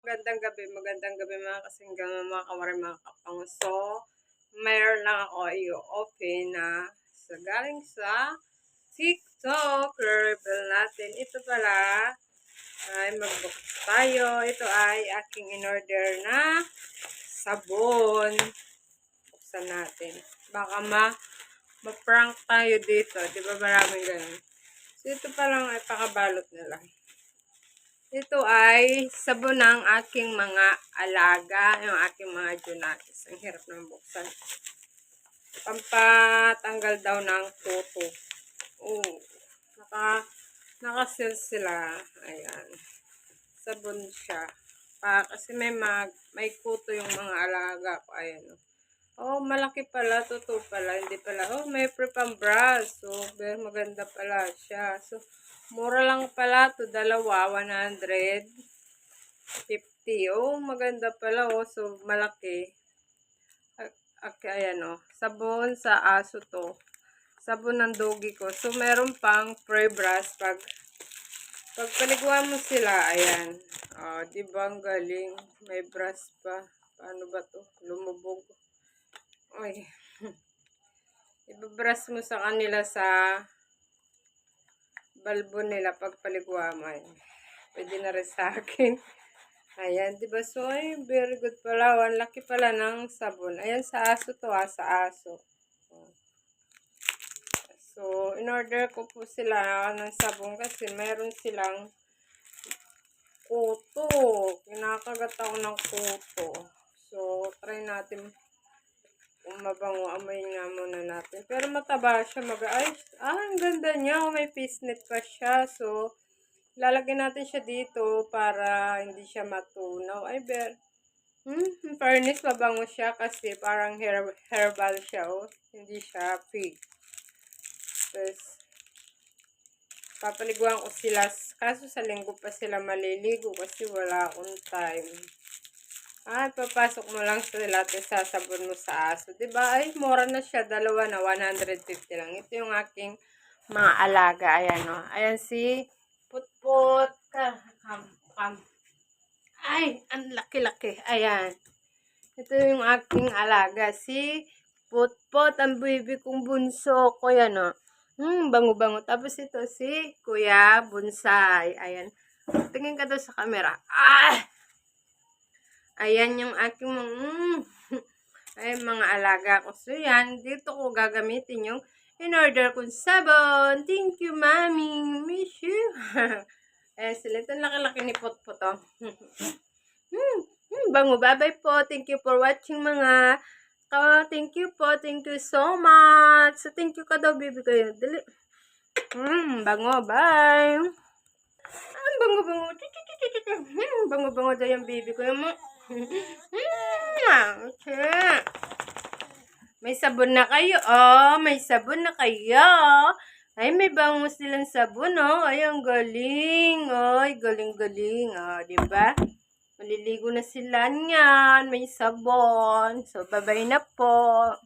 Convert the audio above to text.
Magandang gabi mga kasinggang, mga kawari, mga kapang. So, mayroon lang ako i-open na galing sa TikTok. Reveal natin. Ito pala ay mag-box tayo. Ito ay aking in-order na sabon. Buksan natin. Baka ma-prank tayo dito. Di ba maraming ganun? So, ito pa lang ay pakabalot na lang. Ito ay sabon ng aking mga alaga, yung aking mga junatis. Ang hirap ng buksan. Pampatanggal daw ng kuto. Oh, naka-sale sila. Ayan. Sabon siya. Kasi may kuto yung mga alaga ko. Ayan. Oh, malaki pala. Totoo pala. Hindi pala. Oh, may pre-pang-brush. So, maganda pala siya. So, mura lang pala to, dalawa, 150. Oh, maganda pala, oh. So, malaki. Ayan, oh. Sabon sa aso to. Sabon ng doggy ko. So, meron pang spray brush. Pag paliguan mo sila, ayan. Oh, diba ang galing? May brush pa. Paano ba to? Lumubog. Ay. Ibabrush mo sa kanila sa balbo nila pag paligwa mo. Pwede na rin sa akin. Ayan, diba? So, ay, very good pala. Ang laki pala ng sabon. Ayan, sa aso to, sa aso. So, in-order ko po sila ng sabon kasi meron silang kuto. Kinakagat ako ng kuto. So, try natin kung mabango. Amoyin nga muna natin. Pero mataba siya. Ang ganda niya. May fishnet pa siya. So, lalagyan natin siya dito para hindi siya matunaw. Ay, in fairness, mabango siya kasi parang herbal siya. Oh. Hindi siya pig. Tapos, papaliguan ko sila. Kaso sa linggo pa sila maliligo kasi wala akong time. Papasok mo lang sila at sasabon mo sa aso. Diba? Ay, mura na siya. Dalawa na, 150 lang. Ito yung aking mga alaga. Ayan, oh. Ayan si Putput. Ay, ang laki-laki. Ayan. Ito yung aking alaga. Si Putput, ang baby kong bunso ko. Yan, oh. Bango-bango. Tapos ito si Kuya Bonsai. Ayan. Tingin ka daw sa camera. Ayan yung aking ay, mga alaga ko. So, yan. Dito ko gagamitin yung in-order kong sabon. Thank you, Mami. Miss you. Ayan sila. Ito laki-laki ni Putput, oh. Bango. Bye-bye po. Thank you for watching, mga. Thank you po. Thank you so much. So, thank you ka daw, baby ko. Dali. Bango. Bye. Bango-bango. Bango-bango daw yung baby ko. May sabon na kayo. Oh, may sabon na kayo. Ay, may bango silang sabon, oh. Ay, ang galing. Ay, galing-galing. Oh, diba? Maliligo na sila niyan. May sabon. So, bye-bye na po.